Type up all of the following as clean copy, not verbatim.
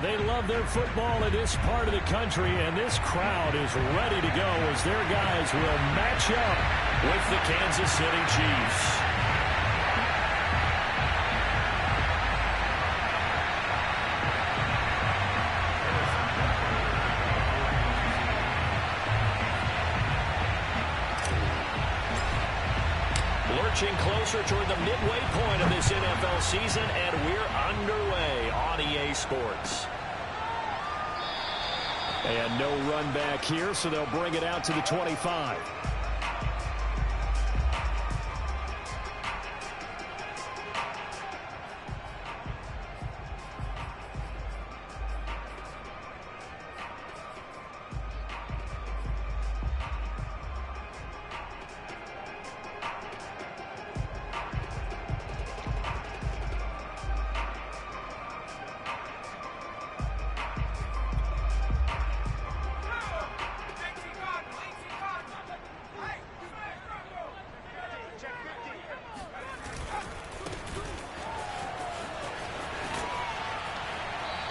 They love their football in this part of the country, and this crowd is ready to go as their guys will match up with the Kansas City Chiefs. Lurching closer toward the midway point of this NFL season, and we're underway on EA Sports. And no run back here, so they'll bring it out to the 25.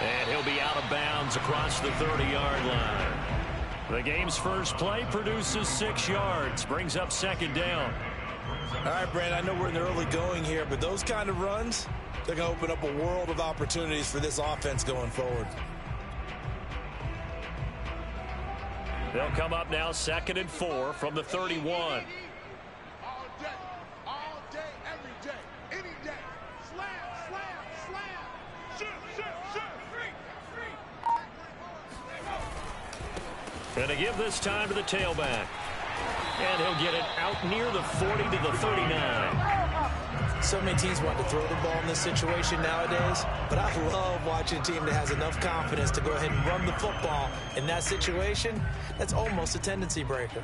And he'll be out of bounds across the 30-yard line. The game's first play produces 6 yards, brings up second down. All right, Brandon, I know we're in the early going here, but those kind of runs, they're going to open up a world of opportunities for this offense going forward. They'll come up now 2nd and 4 from the 31. Going to give this time to the tailback. And he'll get it out near the 40 to the 39. So many teams want to throw the ball in this situation nowadays, but I love watching a team that has enough confidence to go ahead and run the football in that situation. That's almost a tendency breaker.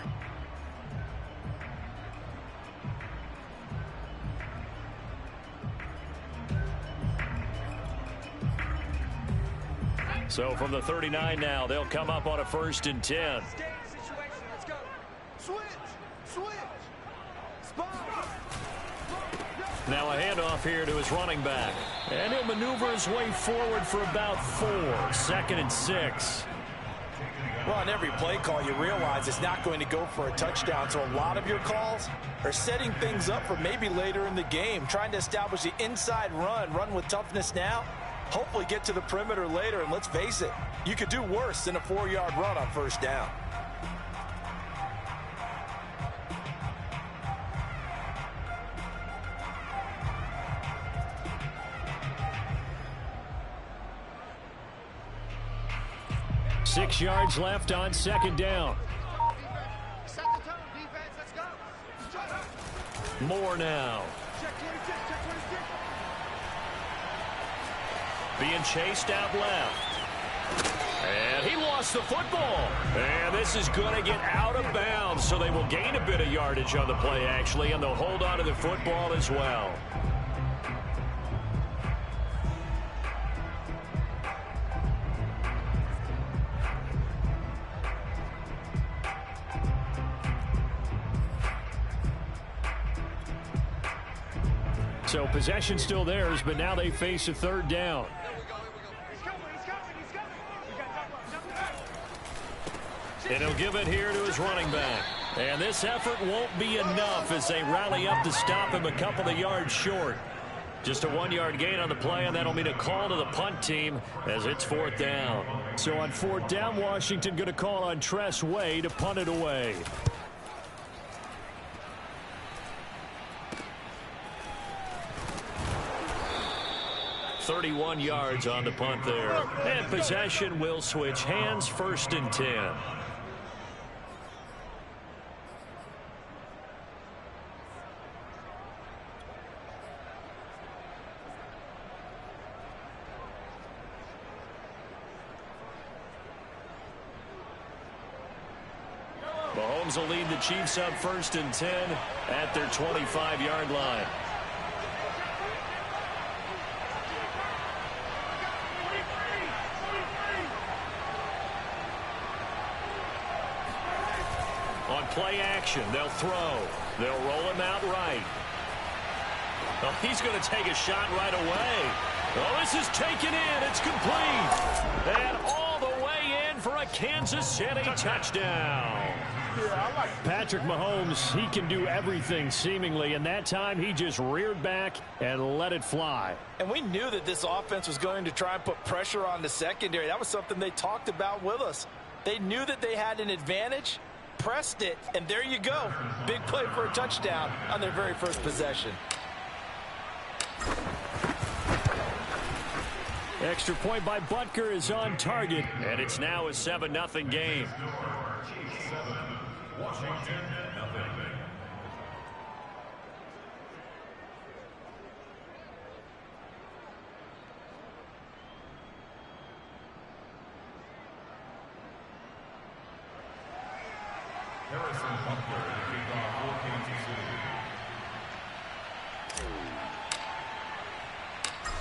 So from the 39 now, they'll come up on a 1st and 10. Now a handoff here to his running back. And he'll maneuver his way forward for about 4. 2nd and 6. Well, on every play call, you realize it's not going to go for a touchdown. So a lot of your calls are setting things up for maybe later in the game, trying to establish the inside run with toughness now. Hopefully get to the perimeter later, and let's face it, you could do worse than a 4-yard run on 1st down. Six yards left on 2nd down. More now. Being chased out left. And he lost the football. And this is going to get out of bounds, so they will gain a bit of yardage on the play, actually, and they'll hold on to the football as well. So possession still theirs, but now they face a 3rd down. And he'll give it here to his running back. And this effort won't be enough as they rally up to stop him a couple of yards short. Just a 1-yard gain on the play, and that'll mean a call to the punt team as it's 4th down. So on 4th down, Washington going to call on Tress Way to punt it away. 31 yards on the punt there. And possession will switch hands, 1st and 10. Mahomes will lead the Chiefs up 1st and 10 at their 25-yard line. On play action, they'll throw. They'll roll him out right. Oh, he's going to take a shot right away. Oh, this is taken in. It's complete. And all the way in for a Kansas City touchdown. Patrick Mahomes, he can do everything seemingly, and that time he just reared back and let it fly. And we knew that this offense was going to try and put pressure on the secondary. That was something they talked about with us. They knew that they had an advantage, pressed it, and there you go. Big play for a touchdown on their very first possession. Extra point by Butker is on target, and it's now a 7-0 game. Washington, Harrison Butker to kick off for Kansas City.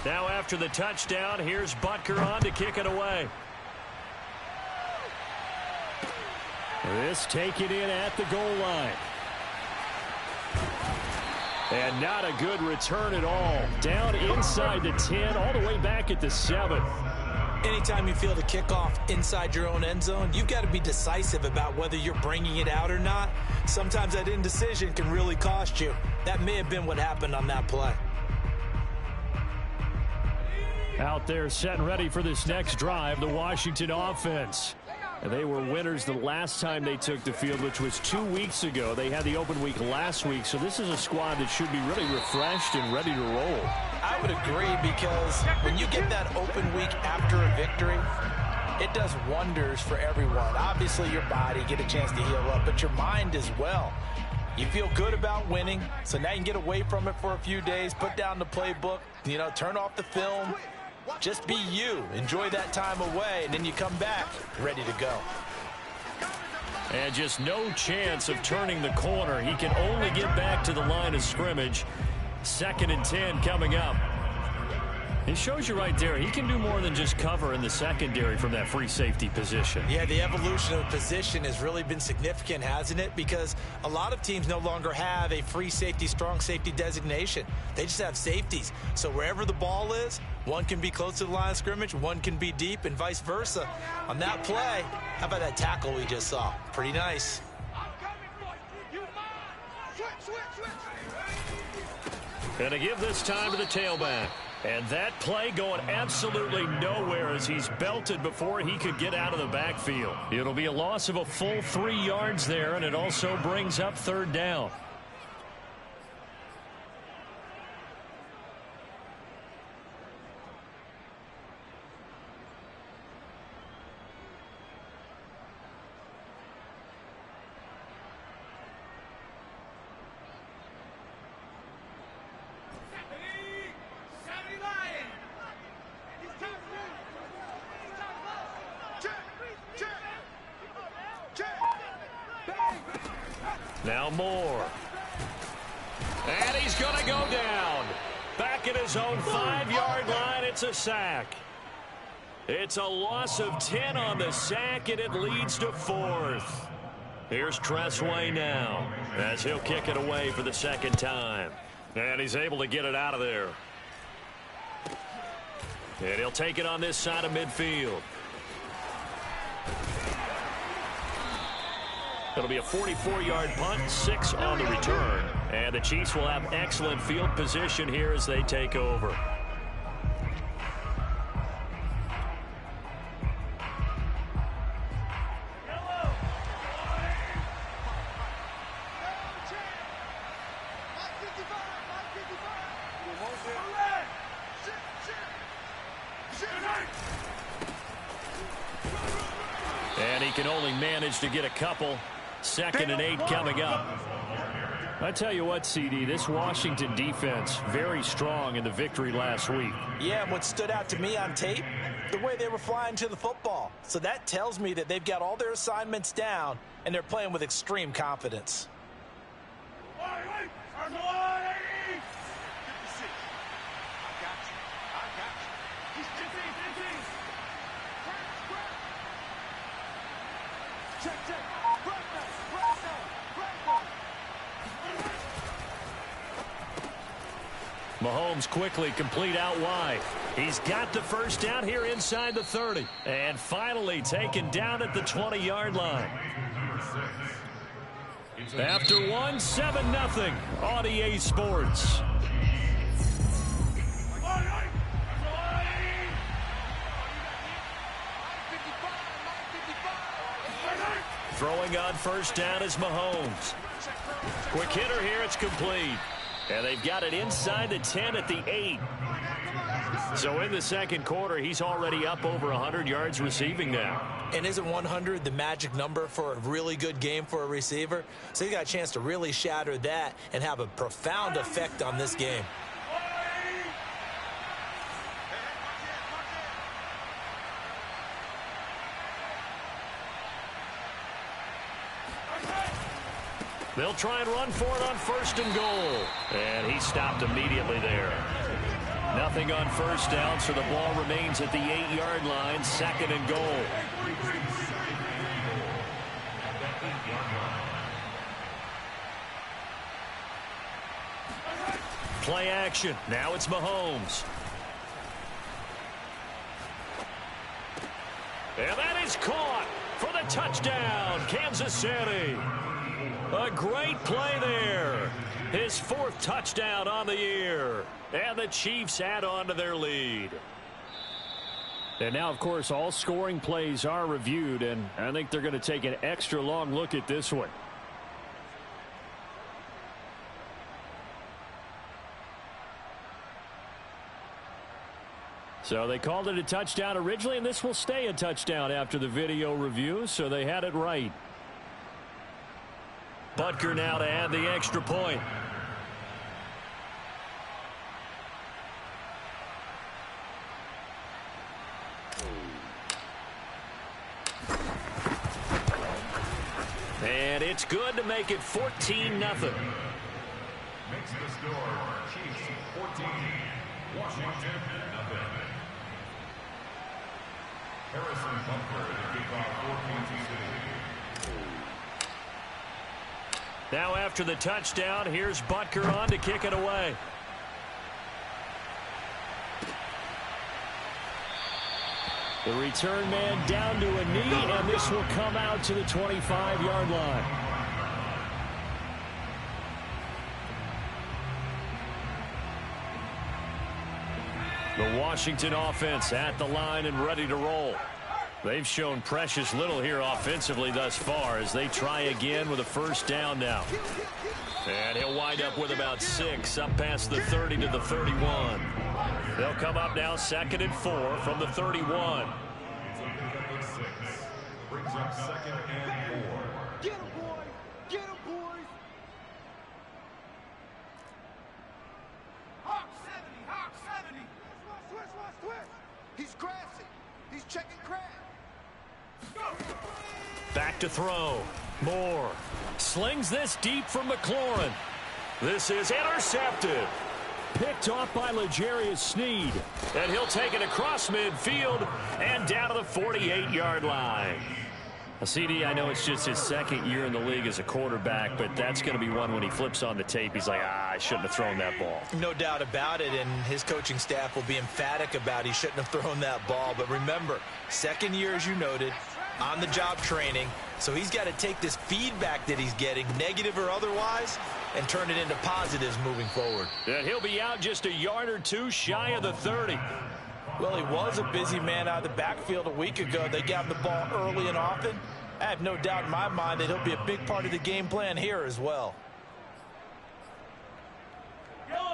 Now after the touchdown, here's Butker on to kick it away. This taken in at the goal line. And not a good return at all. Down inside the 10, all the way back at the 7. Anytime you feel the kickoff inside your own end zone, you've got to be decisive about whether you're bringing it out or not. Sometimes that indecision can really cost you. That may have been what happened on that play. Out there set and ready for this next drive, the Washington offense. And they were winners the last time they took the field, which was 2 weeks ago. They had the open week last week, so this is a squad that should be really refreshed and ready to roll. I would agree, because when you get that open week after a victory, it does wonders for everyone. Obviously, your body, get a chance to heal up, but your mind as well. You feel good about winning, so now you can get away from it for a few days, put down the playbook, turn off the film. Just be you. Enjoy that time away, and then you come back ready to go. And just no chance of turning the corner. He can only get back to the line of scrimmage. 2nd and 10 coming up. It shows you right there, he can do more than just cover in the secondary from that free safety position. Yeah, the evolution of position has really been significant, hasn't it? Because a lot of teams no longer have a free safety, strong safety designation. They just have safeties. So wherever the ball is, one can be close to the line of scrimmage, one can be deep, and vice versa. On that play, how about that tackle we just saw? Pretty nice. Going to give this time to the tailback. And that play going absolutely nowhere as he's belted before he could get out of the backfield. It'll be a loss of a full 3 yards there, and it also brings up 3rd down. Now Moore. And he's going to go down. Back at his own 5-yard line, it's a sack. It's a loss of 10 on the sack, and it leads to 4th. Here's Tressway now as he'll kick it away for the 2nd time. And he's able to get it out of there. And he'll take it on this side of midfield. It'll be a 44-yard punt, 6 on the return. And the Chiefs will have excellent field position here as they take over. And he can only manage to get a couple. 2nd and 8 coming up. I tell you what, CD, this Washington defense, very strong in the victory last week. Yeah, and what stood out to me on tape, the way they were flying to the football. So that tells me that they've got all their assignments down, and they're playing with extreme confidence. Mahomes quickly complete out wide. He's got the first down here inside the 30. And finally taken down at the 20-yard line. After one, 7-0 on EA Sports. Throwing on first down is Mahomes. Quick hitter here, it's complete. And they've got it inside the 10 at the 8. So in the second quarter, he's already up over 100 yards receiving now. And isn't 100 the magic number for a really good game for a receiver? So he got a chance to really shatter that and have a profound effect on this game. They'll try and run for it on first and goal. And he stopped immediately there. Nothing on first down, so the ball remains at the 8-yard line, second and goal. Play action. Now it's Mahomes. And that is caught for the touchdown, Kansas City. A great play there. His 4th touchdown on the year. And the Chiefs add on to their lead. And now, of course, all scoring plays are reviewed, and I think they're going to take an extra long look at this one. So they called it a touchdown originally, and this will stay a touchdown after the video review, so they had it right. Butker now to add the extra point. And it's good to make it 14-0. Makes the score Chiefs 14, Washington 0. Harrison Butker to kick off for Kansas City. Now after the touchdown, here's Butker on to kick it away. The return man down to a knee, and this will come out to the 25-yard line. The Washington offense at the line and ready to roll. They've shown precious little here offensively thus far as they try again with a first down now. And he'll wind up with about 6 up past the 30 to the 31. They'll come up now 2nd and 4 from the 31. Brings up 2nd and 4. Get him, boys! Get him, boys! Hawk 70! Hawk 70! Twist! He's grassy. He's checking crack. Back to throw. Moore slings this deep from McLaurin. This is intercepted. Picked off by L'Jarius Sneed. And he'll take it across midfield and down to the 48-yard line. CD, I know it's just his 2nd year in the league as a quarterback, but that's going to be one when he flips on the tape. He's like, I shouldn't have thrown that ball. No doubt about it, and his coaching staff will be emphatic about he shouldn't have thrown that ball. But remember, 2nd year, as you noted, on-the-job training. So he's got to take this feedback that he's getting, negative or otherwise, and turn it into positives moving forward. And he'll be out just a yard or two shy of the 30. Well, he was a busy man out of the backfield a week ago. They got him the ball early and often. I have no doubt in my mind that he'll be a big part of the game plan here as well.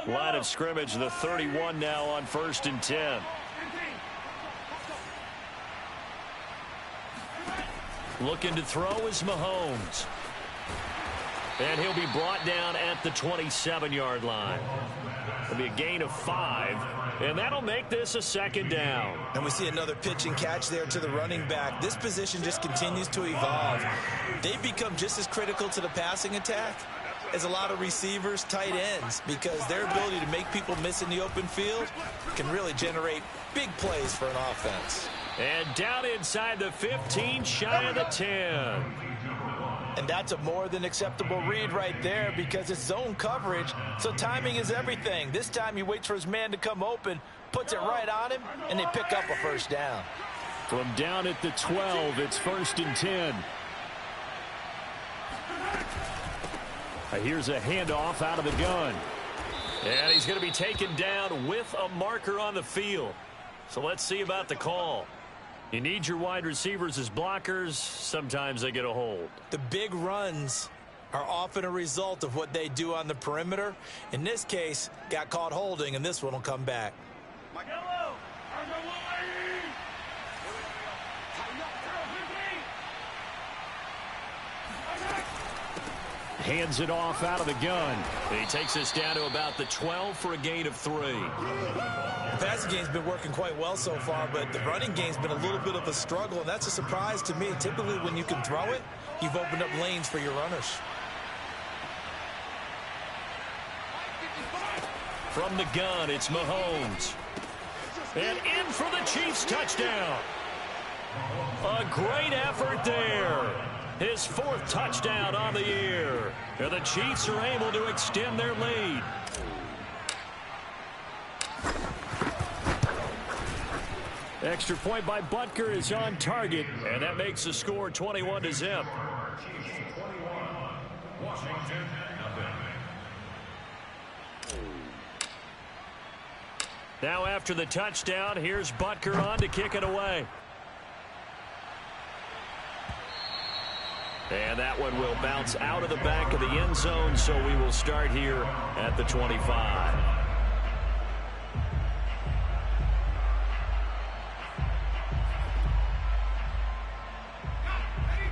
Line of scrimmage, the 31 now on 1st and 10. Looking to throw is Mahomes. And he'll be brought down at the 27-yard line. It'll be a gain of 5, and that'll make this a 2nd down. And we see another pitch and catch there to the running back. This position just continues to evolve. They've become just as critical to the passing attack as a lot of receivers, tight ends, because their ability to make people miss in the open field can really generate big plays for an offense. And down inside the 15, shy of the 10. And that's a more than acceptable read right there because it's zone coverage, so timing is everything. This time he waits for his man to come open, puts it right on him, and they pick up a first down. From down at the 12, it's 1st and 10. Here's a handoff out of the gun. And he's going to be taken down with a marker on the field. So let's see about the call. You need your wide receivers as blockers. Sometimes they get a hold. The big runs are often a result of what they do on the perimeter. In this case, got caught holding, and this one will come back. Hands it off out of the gun. And he takes us down to about the 12 for a gain of 3. The passing game's been working quite well so far, but the running game's been a little bit of a struggle, and that's a surprise to me. Typically, when you can throw it, you've opened up lanes for your runners. From the gun, it's Mahomes. And in for the Chiefs touchdown. A great effort there. His 4th touchdown on the year. And the Chiefs are able to extend their lead. Extra point by Butker is on target, and that makes the score 21-0. Now after the touchdown, here's Butker on to kick it away. And that one will bounce out of the back of the end zone, so we will start here at the 25.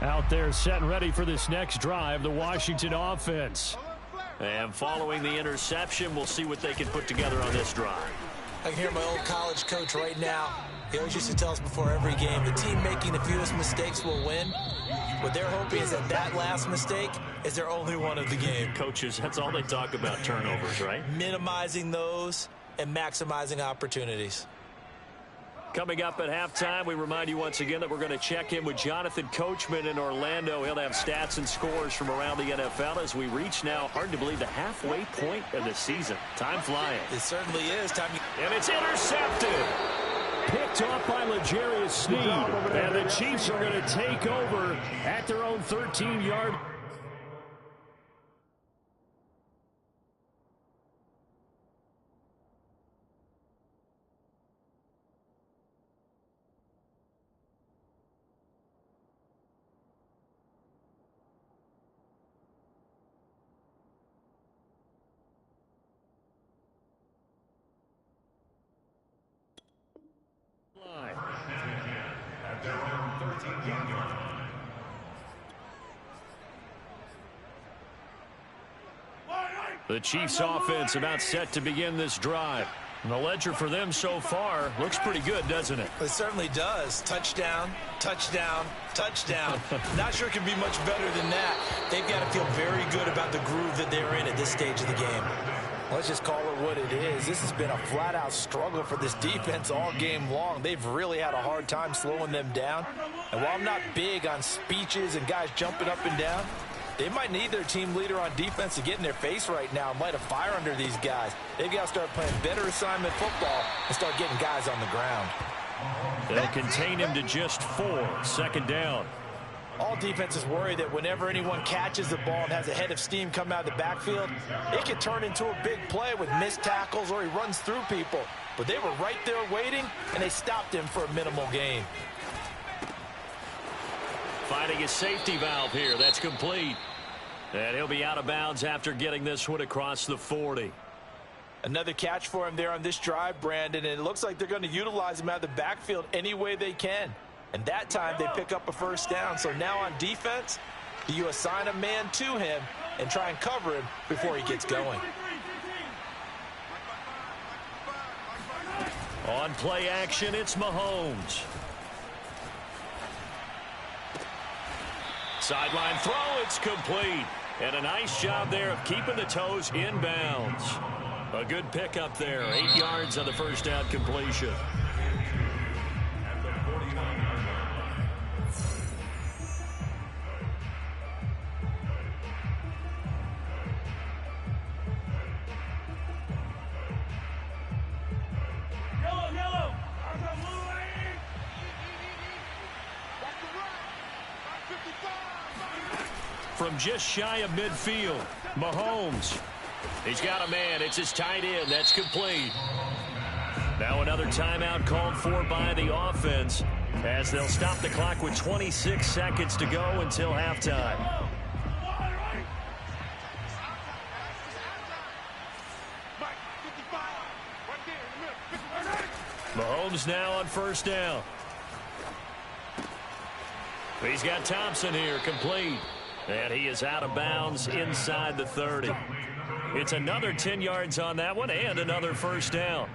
Out there set and ready for this next drive, the Washington offense. And following the interception, we'll see what they can put together on this drive. I can hear my old college coach right now. He always used to tell us before every game, the team making the fewest mistakes will win. What they're hoping is that that last mistake is their only one of the game. Coaches, that's all they talk about, turnovers, right? Minimizing those and maximizing opportunities. Coming up at halftime, we remind you once again that we're going to check in with Jonathan Coachman in Orlando. He'll have stats and scores from around the NFL as we reach now, hard to believe, the halfway point of the season. Time flying. It certainly is. And it's intercepted. Picked off by L'Jarius Sneed. And the Chiefs are going to take over at their own 13-yard. At their own 13-yard line. The Chiefs offense about set to begin this drive. And the ledger for them so far looks pretty good, doesn't it? It certainly does. Touchdown, touchdown, touchdown. Not sure it can be much better than that. They've got to feel very good about the groove that they're in at this stage of the game. Let's just call it what it is. This has been a flat-out struggle for this defense all game long. They've really had a hard time slowing them down. And while I'm not big on speeches and guys jumping up and down, they might need their team leader on defense to get in their face right now and light a fire under these guys. They've got to start playing better assignment football and start getting guys on the ground. They'll contain him to just 4. Second down. All defenses worry that whenever anyone catches the ball and has a head of steam come out of the backfield, it can turn into a big play with missed tackles or he runs through people. But they were right there waiting, and they stopped him for a minimal gain. Finding a safety valve here. That's complete. And he'll be out of bounds after getting this one across the 40. Another catch for him there on this drive, Brandon, and it looks like they're going to utilize him out of the backfield any way they can. And that time they pick up a first down. So now on defense, do you assign a man to him and try and cover him before he gets going? On play action, it's Mahomes. Sideline throw, it's complete. And a nice job there of keeping the toes inbounds. A good pickup there. 8 yards on the first down completion. From just shy of midfield, Mahomes. He's got a man. It's his tight end. That's complete. Now another timeout called for by the offense as they'll stop the clock with 26 seconds to go until halftime. Mahomes now on first down. He's got Thompson here, complete. And he is out of bounds inside the 30. It's another 10 yards on that one and another first down.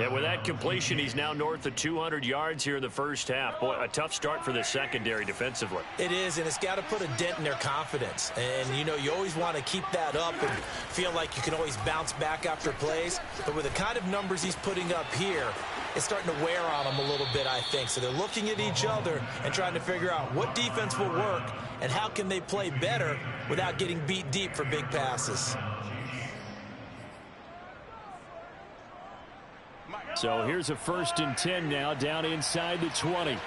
And with that completion, he's now north of 200 yards here in the first half. Boy, a tough start for the secondary defensively. It is, and it's got to put a dent in their confidence. And, you know, you always want to keep that up and feel like you can always bounce back after plays. But with the kind of numbers he's putting up here, it's starting to wear on them a little bit, I think. So they're looking at each other and trying to figure out what defense will work and how can they play better without getting beat deep for big passes. So here's a 1st and 10 now down inside the 20.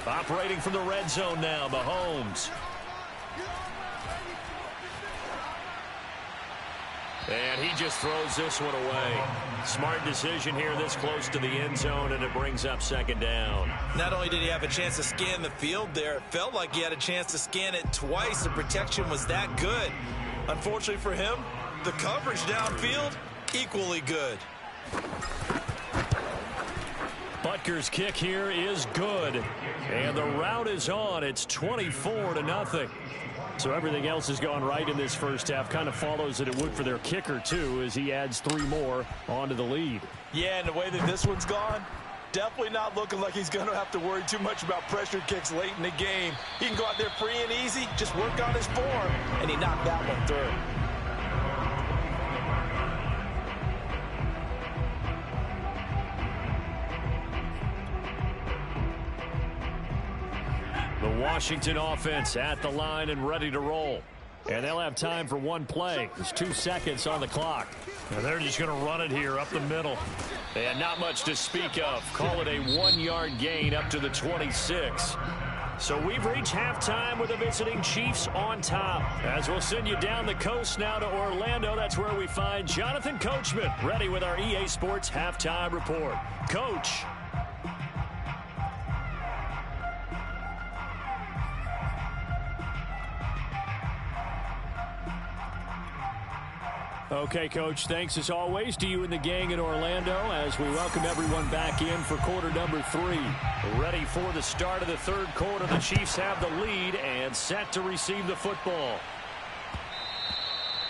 Operating from the red zone now, Mahomes. And he just throws this one away. Smart decision here this close to the end zone, and it brings up 2nd down. Not only did he have a chance to scan the field there, it felt like he had a chance to scan it twice. The protection was that good. Unfortunately for him, the coverage downfield, equally good. Butker's kick here is good. And the route is on. It's 24-0. So everything else has gone right in this first half. Kind of follows that it would for their kicker, too, as he adds 3 more onto the lead. Yeah, and the way that this one's gone, definitely not looking like he's going to have to worry too much about pressure kicks late in the game. He can go out there free and easy, just work on his form, and he knocked that one through. The Washington offense at the line and ready to roll. And they'll have time for one play. There's 2 seconds on the clock. And they're just going to run it here up the middle. And not much to speak of. Call it a 1-yard gain up to the 26. So we've reached halftime with the visiting Chiefs on top. As we'll send you down the coast now to Orlando. That's where we find Jonathan Coachman ready with our EA Sports halftime report. Coach. Okay, Coach, thanks as always to you and the gang in Orlando as we welcome everyone back in for quarter number 3. Ready for the start of the 3rd quarter. The Chiefs have the lead and set to receive the football.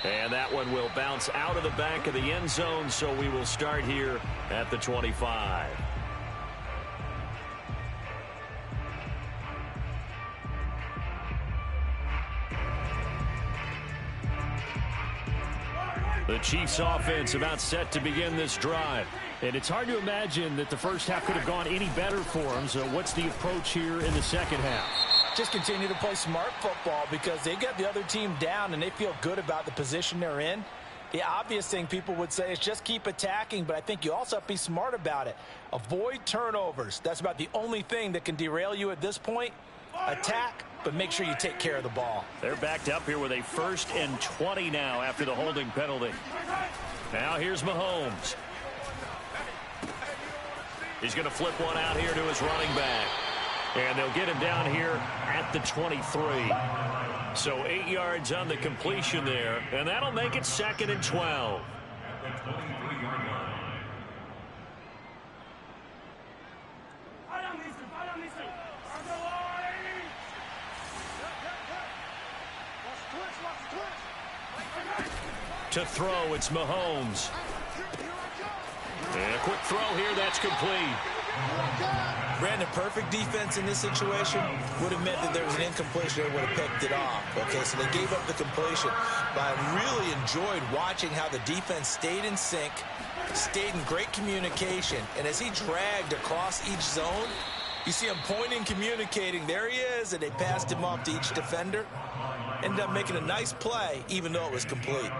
And that one will bounce out of the back of the end zone, so we will start here at the 25. The Chiefs offense about set to begin this drive. And it's hard to imagine that the first half could have gone any better for them. So what's the approach here in the second half? Just continue to play smart football because they got the other team down and they feel good about the position they're in. The obvious thing people would say is just keep attacking, but I think you also have to be smart about it. Avoid turnovers. That's about the only thing that can derail you at this point. Attack, but make sure you take care of the ball. They're backed up here with a 1st and 20 now after the holding penalty. Now here's Mahomes. He's going to flip one out here to his running back. And they'll get him down here at the 23. So 8 yards on the completion there. And that'll make it 2nd and 12. To throw, it's Mahomes. And a quick throw here, that's complete. Brandon, perfect defense in this situation would have meant that there was an incompletion. They would have picked it off. Okay, so they gave up the completion. But I really enjoyed watching how the defense stayed in sync, stayed in great communication. And as he dragged across each zone, you see him pointing, communicating. There he is, and they passed him off to each defender. Ended up making a nice play, even though it was complete.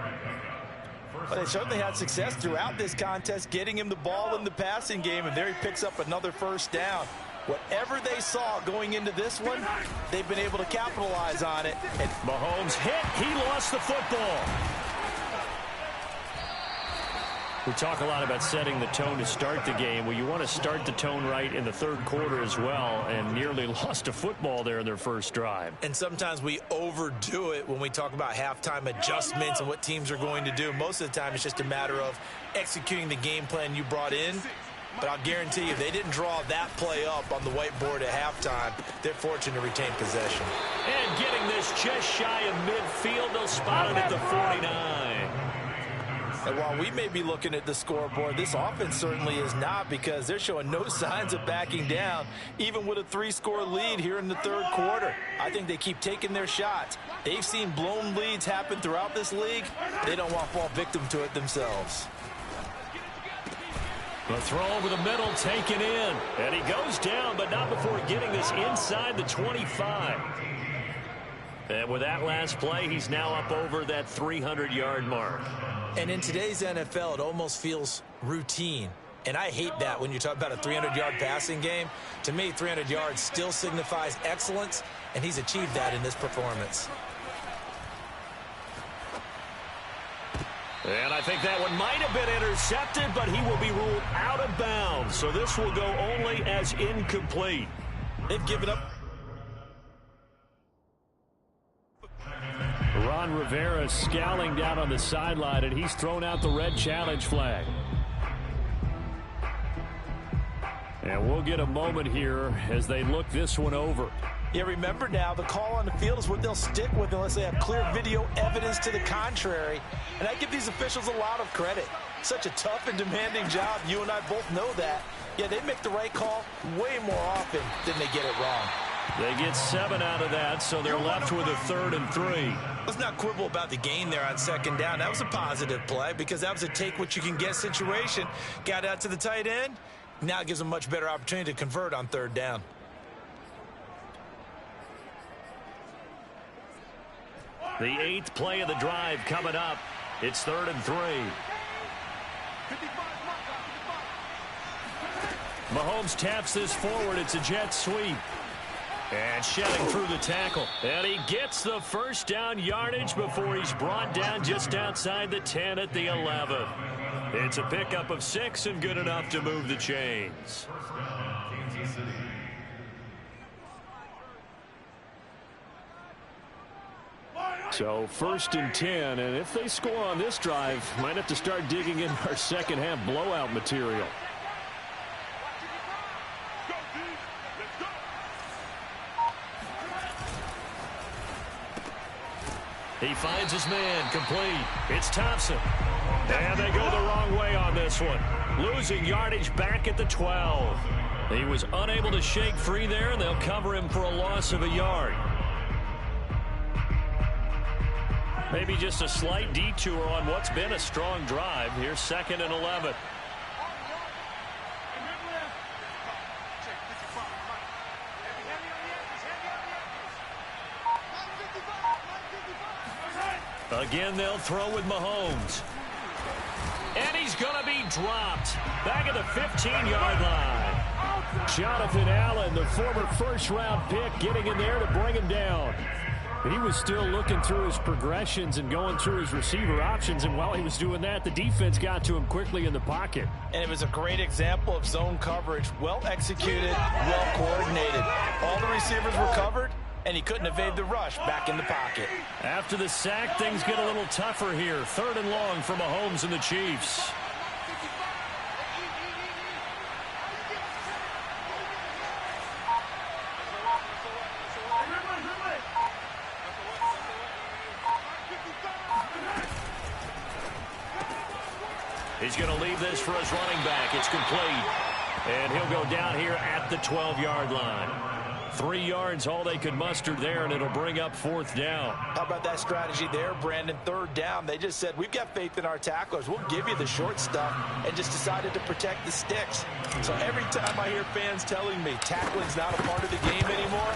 Well, they certainly had success throughout this contest, getting him the ball in the passing game, and there he picks up another first down. Whatever they saw going into this one, they've been able to capitalize on it. And Mahomes hit. He lost the football. We talk a lot about setting the tone to start the game. Well, you want to start the tone right in the third quarter as well, and nearly lost a football there in their first drive. And sometimes we overdo it when we talk about halftime adjustments and what teams are going to do. Most of the time, it's just a matter of executing the game plan you brought in. But I'll guarantee you, if they didn't draw that play up on the whiteboard at halftime, they're fortunate to retain possession. And getting this just shy of midfield, they'll spot it at the 49. And while we may be looking at the scoreboard, this offense certainly is not, because they're showing no signs of backing down, even with a 3-score lead here in the third quarter. I think they keep taking their shots. They've seen blown leads happen throughout this league. They don't want to fall victim to it themselves. The throw over the middle taken in. And he goes down, but not before getting this inside the 25. And with that last play, he's now up over that 300-yard mark. And in today's NFL, it almost feels routine. And I hate that when you talk about a 300-yard passing game. To me, 300 yards still signifies excellence, and he's achieved that in this performance. And I think that one might have been intercepted, but he will be ruled out of bounds. So this will go only as incomplete. They've given up. Ron Rivera scowling down on the sideline, and he's thrown out the red challenge flag. And we'll get a moment here as they look this one over. Yeah, remember now, the call on the field is what they'll stick with unless they have clear video evidence to the contrary. And I give these officials a lot of credit. Such a tough and demanding job. You and I both know that. Yeah, they make the right call way more often than they get it wrong. They get 7 out of that, so they're left with a 3rd and 3. Let's not quibble about the gain there on second down. That was a positive play because that was a take-what-you-can-get situation. Got out to the tight end. Now it gives them a much better opportunity to convert on 3rd down. The 8th play of the drive coming up. It's 3rd and 3. Mahomes taps this forward. It's a jet sweep. And shedding through the tackle. And he gets the first down yardage before he's brought down just outside the 10 at the 11. It's a pickup of 6 and good enough to move the chains. So 1st and 10, and if they score on this drive, might have to start digging in our second half blowout material. He finds his man, complete. It's Thompson. And they go the wrong way on this one. Losing yardage back at the 12. He was unable to shake free there, and they'll cover him for a loss of a yard. Maybe just a slight detour on what's been a strong drive. Here's 2nd and 11. Again, they'll throw with Mahomes. And he's going to be dropped back at the 15-yard line. Jonathan Allen, the former first-round pick, getting in there to bring him down. He was still looking through his progressions and going through his receiver options, and while he was doing that, the defense got to him quickly in the pocket. And it was a great example of zone coverage. Well executed, well coordinated. All the receivers were covered, and he couldn't evade the rush back in the pocket. After the sack, things get a little tougher here. 3rd and long for Mahomes and the Chiefs. He's going to leave this for his running back. It's complete. And he'll go down here at the 12-yard line. 3 yards, all they could muster there, and it'll bring up 4th down. How about that strategy there, Brandon? 3rd down. They just said, we've got faith in our tacklers. We'll give you the short stuff, and just decided to protect the sticks. So every time I hear fans telling me tackling's not a part of the game anymore,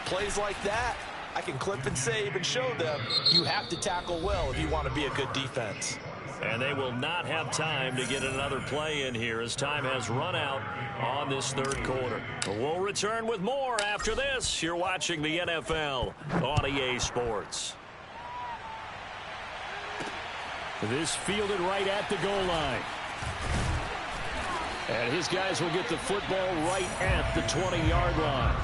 plays like that, I can clip and save and show them you have to tackle well if you want to be a good defense. And they will not have time to get another play in here as time has run out on this third quarter. We'll return with more after this. You're watching the NFL on EA Sports. This fielded right at the goal line. And his guys will get the football right at the 20-yard line.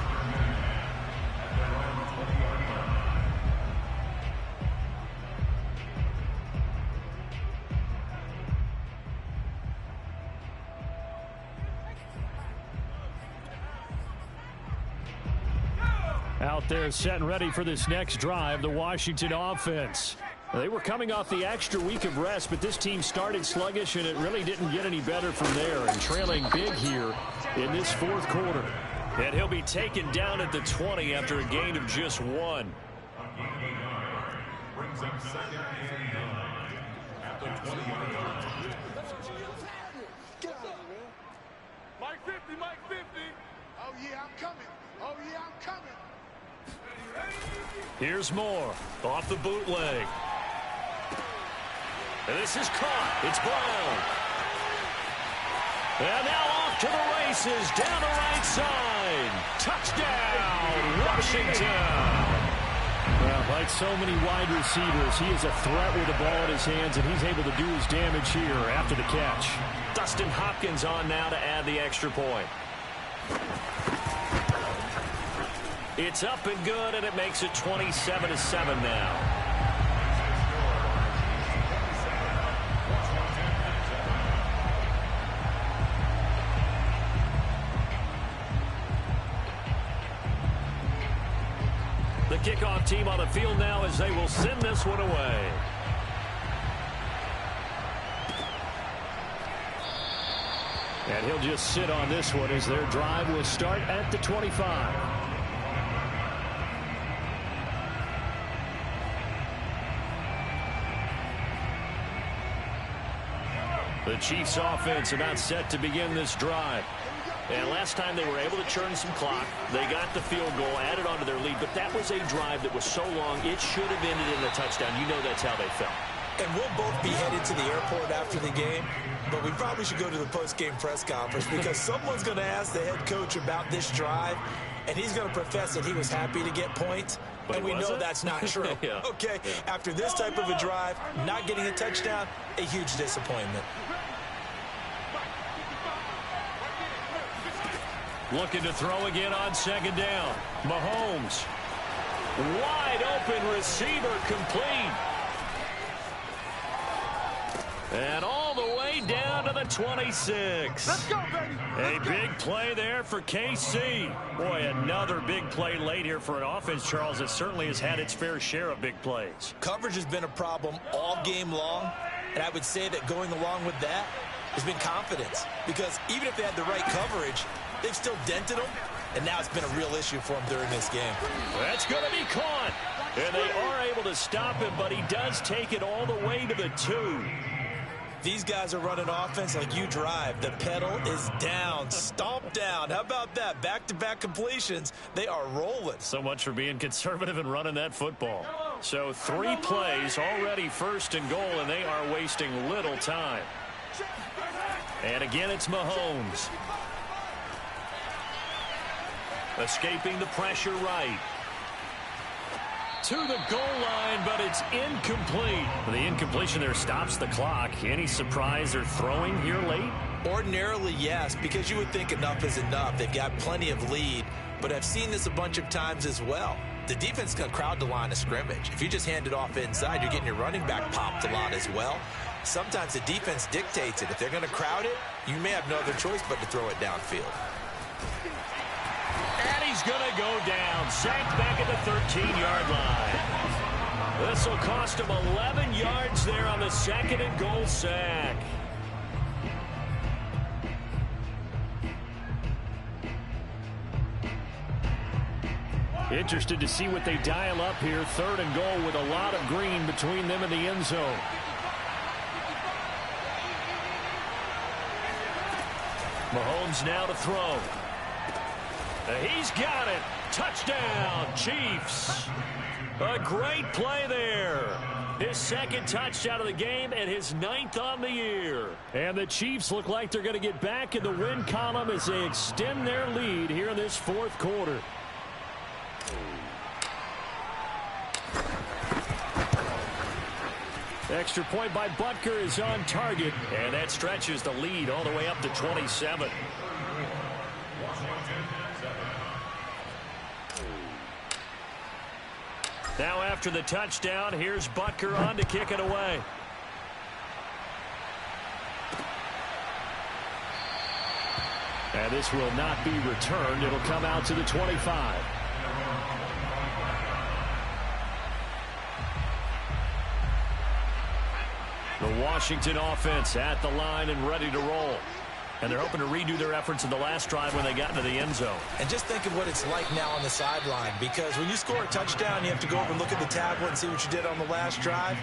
Out there set and ready for this next drive, the Washington offense. They were coming off the extra week of rest, but this team started sluggish, and it really didn't get any better from there, and trailing big here in this fourth quarter. And he'll be taken down at the 20 after a gain of just 1. Brings up second and 9 at the 20-yard line. Get out of here, man. Mike 50, Mike 50. Oh, yeah, I'm coming. Oh, yeah, I'm coming. Here's Moore off the bootleg. And this is caught. It's Brown. And now off to the races down the right side. Touchdown, Washington. Well, like so many wide receivers, he is a threat with the ball in his hands, and he's able to do his damage here after the catch. Dustin Hopkins on now to add the extra point. It's up and good, and it makes it 27-7 now. The kickoff team on the field now as they will send this one away. And he'll just sit on this one as their drive will start at the 25. The Chiefs offense about set to begin this drive. And last time they were able to churn some clock. They got the field goal, added on to their lead, but that was a drive that was so long it should have ended in a touchdown. You know that's how they felt. And we'll both be headed to the airport after the game, but we probably should go to the post-game press conference because someone's going to ask the head coach about this drive, and he's going to profess that he was happy to get points. But and we know that's not true. Yeah. Okay, yeah. After this type of a drive, not getting a touchdown, a huge disappointment. Looking to throw again on second down. Mahomes. Wide open receiver complete. And all the way down to the 26. Let's go, baby. A big play there for KC. Boy, another big play late here for an offense, Charles, that certainly has had its fair share of big plays. Coverage has been a problem all game long, and I would say that going along with that has been confidence. Because even if they had the right coverage, they've still dented them, and now it's been a real issue for them during this game. That's going to be caught. And they are able to stop him, but he does take it all the way to the 2. These guys are running offense like you drive. The pedal is down, stomp down. How about that? Back-to-back completions. They are rolling. So much for being conservative and running that football. So 3 plays already first and goal, and they are wasting little time. And again, it's Mahomes. Escaping the pressure right. To the goal line, but it's incomplete. The incompletion there stops the clock. Any surprise they're throwing here late? Ordinarily, yes, because you would think enough is enough. They've got plenty of lead, but I've seen this a bunch of times as well. The defense can crowd the line of scrimmage. If you just hand it off inside, you're getting your running back popped a lot as well. Sometimes the defense dictates it. If they're going to crowd it, you may have no other choice but to throw it downfield. And he's going to go down. Sacked back at the 13-yard line. This will cost him 11 yards there on the second and goal sack. Interested to see what they dial up here. Third and goal with a lot of green between them and the end zone. Mahomes now to throw. He's got it. Touchdown, Chiefs. A great play there. His second touchdown of the game and his 9th on the year. And the Chiefs look like they're going to get back in the win column as they extend their lead here in this fourth quarter. Extra point by Butker is on target, and that stretches the lead all the way up to 27. Now after the touchdown, here's Butker on to kick it away. And this will not be returned. It'll come out to the 25. The Washington offense at the line and ready to roll. And they're hoping to redo their efforts in the last drive when they got into the end zone. And just think of what it's like now on the sideline, because when you score a touchdown, you have to go over and look at the tablet and see what you did on the last drive.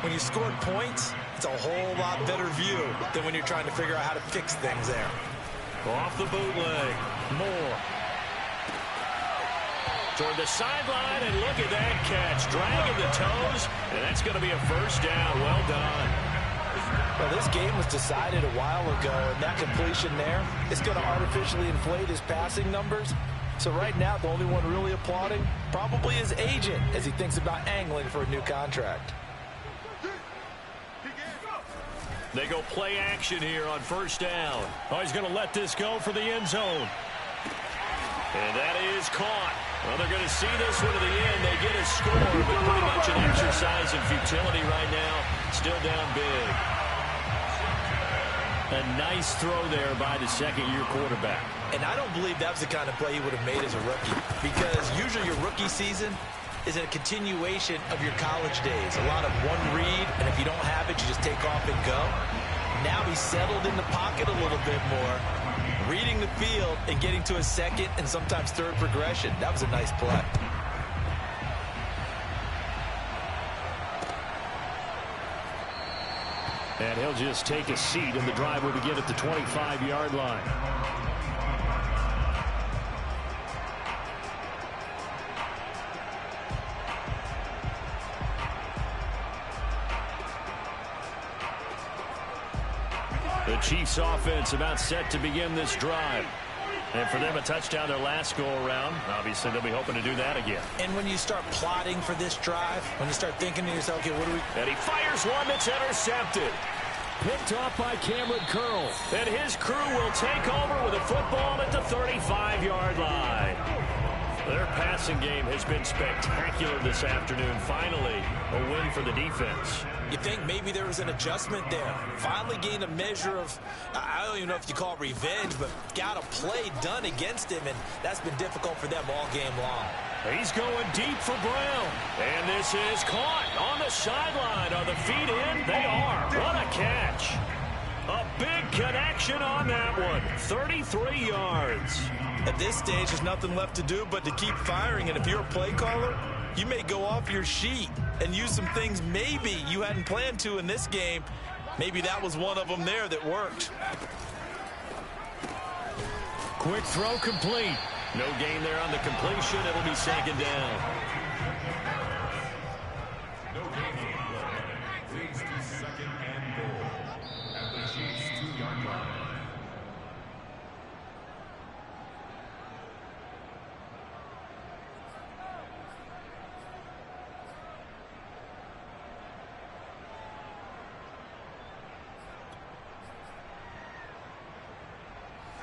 When you scored points, it's a whole lot better view than when you're trying to figure out how to fix things there. Off the bootleg. Moore. Toward the sideline, and look at that catch. Dragging the toes, and that's going to be a first down. Well done. Well, this game was decided a while ago, and that completion there is going to artificially inflate his passing numbers. So right now, the only one really applauding probably his agent as he thinks about angling for a new contract. They go play action here on first down. Oh, he's going to let this go for the end zone. And that is caught. Well, they're going to see this one to the end. They get a score, but pretty much an exercise in futility right now. Still down big. A nice throw there by the second-year quarterback. And I don't believe that was the kind of play he would have made as a rookie, because usually your rookie season is a continuation of your college days. A lot of one read, and if you don't have it, you just take off and go. Now he's settled in the pocket a little bit more, reading the field and getting to a second and sometimes third progression. That was a nice play. And he'll just take a seat, and the drive will begin at the 25-yard line. The Chiefs offense about set to begin this drive. And for them, a touchdown their last go-around. Obviously, they'll be hoping to do that again. And when you start plotting for this drive, when you start thinking to yourself, okay, what do we... And he fires one that's intercepted. Picked off by Cameron Curl. And his crew will take over with a football at the 35-yard line. Their passing game has been spectacular this afternoon. Finally, a win for the defense. You think maybe there was an adjustment there. Finally gained a measure of, I don't even know if you call it revenge, but got a play done against him, and that's been difficult for them all game long. He's going deep for Brown. And this is caught on the sideline. Are the feet in? They are. What a catch. A big connection on that one. 33 yards. At this stage, there's nothing left to do but to keep firing. And if you're a play caller, you may go off your sheet and use some things maybe you hadn't planned to in this game. Maybe that was one of them there that worked. Quick throw complete. No gain there on the completion. It'll be second down. No gain on the play. Leads to second and goal at the Chiefs' 2-yard line.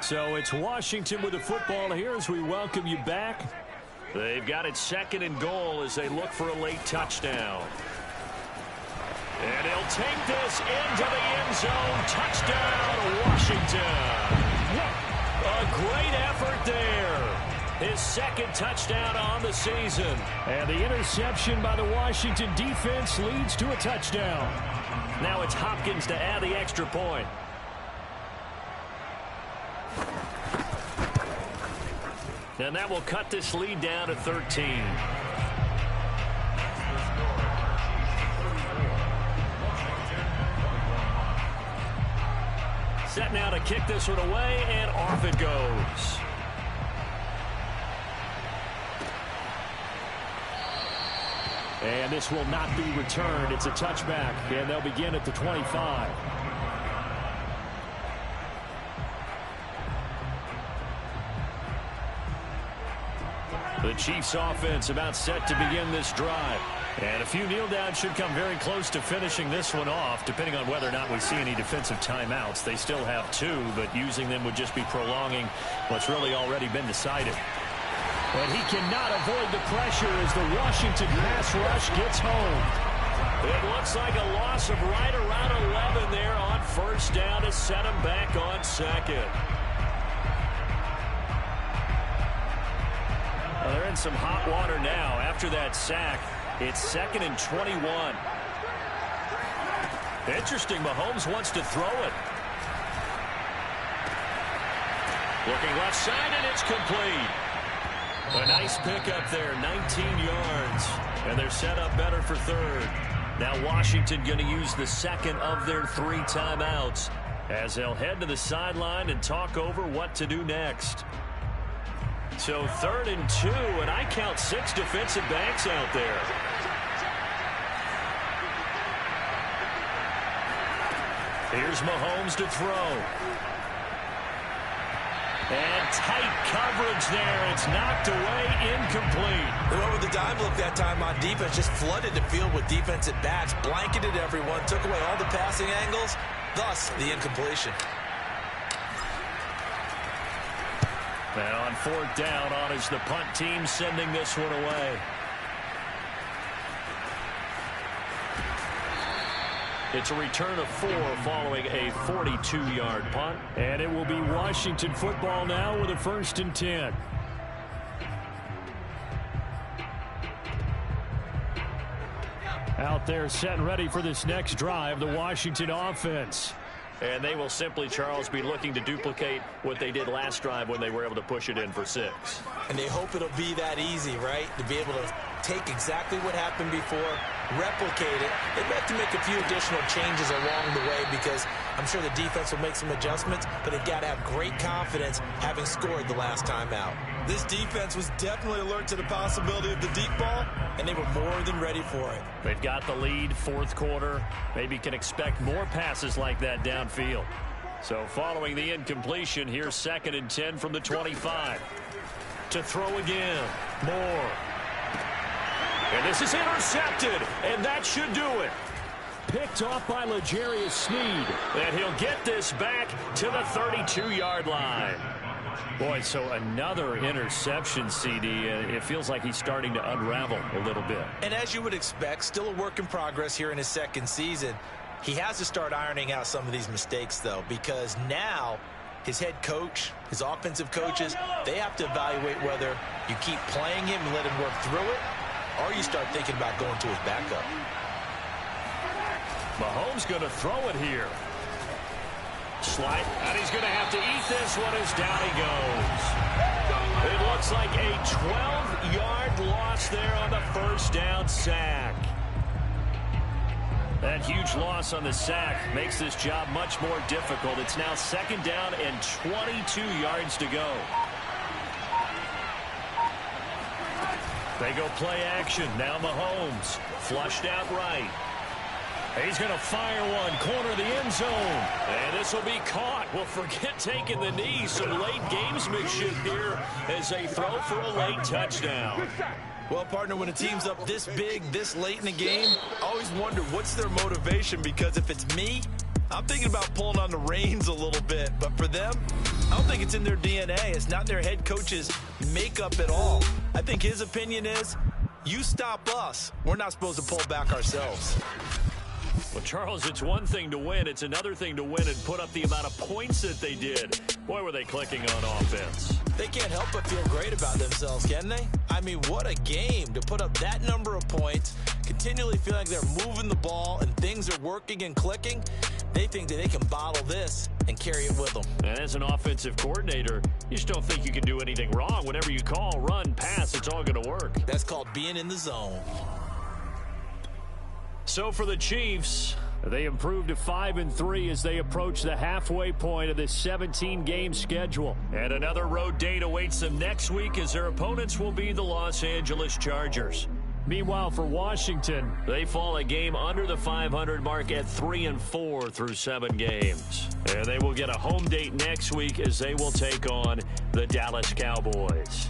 So it's Washington with the football here as we welcome you back. They've got it second and goal as they look for a late touchdown. And he'll take this into the end zone. Touchdown, Washington. A great effort there. His second touchdown on the season. And the interception by the Washington defense leads to a touchdown. Now it's Hopkins to add the extra point. And that will cut this lead down to 13. Set now to kick this one away, and off it goes. And this will not be returned. It's a touchback, and they'll begin at the 25. The Chiefs offense about set to begin this drive. And a few kneel downs should come very close to finishing this one off, depending on whether or not we see any defensive timeouts. They still have 2, but using them would just be prolonging what's really already been decided. And he cannot avoid the pressure as the Washington pass rush gets home. It looks like a loss of right around 11 there on first down to set him back on second. Well, they're in some hot water now. After that sack, it's 2nd and 21. Interesting, Mahomes wants to throw it. Looking left side, and it's complete. A nice pickup there, 19 yards. And they're set up better for 3rd. Now Washington going to use the 2nd of their 3 timeouts as they'll head to the sideline and talk over what to do next. So 3rd and 2, and I count 6 defensive backs out there. Here's Mahomes to throw. And tight coverage there. It's knocked away, incomplete. They went with the dime look that time on defense. Just flooded the field with defensive backs. Blanketed everyone. Took away all the passing angles. Thus, the incompletion. And on 4th down, on is the punt team sending this one away. It's a return of 4 following a 42-yard punt. And it will be Washington football now with a 1st and 10. Out there set and ready for this next drive, the Washington offense. And they will simply, Charles, be looking to duplicate what they did last drive when they were able to push it in for 6. And they hope it'll be that easy, right? To be able to take exactly what happened before, replicate it. They'd have to make a few additional changes along the way because I'm sure the defense will make some adjustments, but they've got to have great confidence having scored the last time out. This defense was definitely alert to the possibility of the deep ball, and they were more than ready for it. They've got the lead, 4th quarter. Maybe can expect more passes like that downfield. So following the incompletion, here's 2nd and 10 from the 25. To throw again. Moore. And this is intercepted, and that should do it. Picked off by L'Jarius Sneed. And he'll get this back to the 32-yard line. Boy, so another interception, CD. It feels like he's starting to unravel a little bit. And as you would expect, still a work in progress here in his 2nd season. He has to start ironing out some of these mistakes, though, because now his head coach, his offensive coaches, they have to evaluate whether you keep playing him and let him work through it, or you start thinking about going to his backup. Mahomes going to throw it here. Slide, and he's going to have to eat this one as down he goes. It looks like a 12-yard loss there on the 1st down sack. That huge loss on the sack makes this job much more difficult. It's now 2nd down and 22 yards to go. They go play action. Now Mahomes flushed out right. He's going to fire one, corner the end zone. And this will be caught. Well, forget taking the knee. Some late gamesmanship here as they throw for a late touchdown. Well, partner, when a team's up this big, this late in the game, I always wonder what's their motivation, because if it's me, I'm thinking about pulling on the reins a little bit. But for them, I don't think it's in their DNA. It's not their head coach's makeup at all. I think his opinion is, you stop us. We're not supposed to pull back ourselves. Well, Charles, it's one thing to win. It's another thing to win and put up the amount of points that they did. Boy, were they clicking on offense. They can't help but feel great about themselves, can they? I mean, what a game to put up that number of points, continually feel like they're moving the ball and things are working and clicking. They think that they can bottle this and carry it with them. And as an offensive coordinator, you just don't think you can do anything wrong. Whatever you call, run, pass, it's all going to work. That's called being in the zone. So for the Chiefs, they improved to 5-3 as they approach the halfway point of this 17-game schedule. And another road date awaits them next week as their opponents will be the Los Angeles Chargers. Meanwhile, for Washington, they fall a game under the 500 mark at 3-4 through 7 games. And they will get a home date next week as they will take on the Dallas Cowboys.